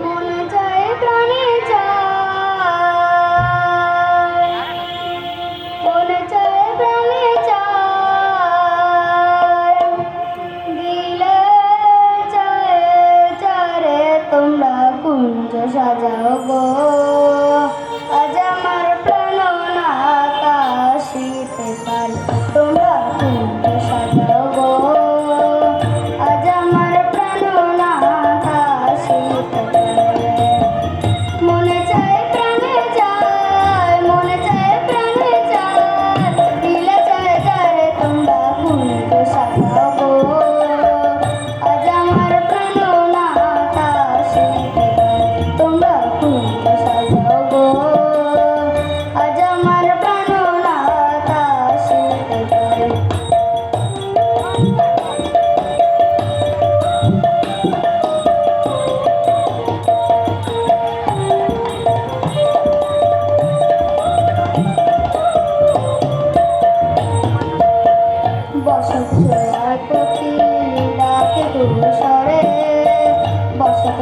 মনে চায় প্রাণে চায়, মনে চায় প্রাণে চায়, দিলে চায় চারে তোমরা কুঞ্জ সাজাও গো। আজ আমার প্রাণনাথ আসিতে পারে তোমরা কুঞ্জ সাজাও গো। আজ আমার প্রাণনাথ আসিতে পারে। মনে চায় প্রাণে চায়, মনে চায় প্রাণে চায়, দিলে চায় চারে তোমরা কুঞ্জ সাজাও গো। আজ আমার প্রাণনাথ আসিতে পারে তোমরা কুঞ্জ সাজাও গো। আজ আমার প্রাণনাথ আসিতে পারে। বসত ছোঁয়ার প্রতি ডাকে তুষারে, বসত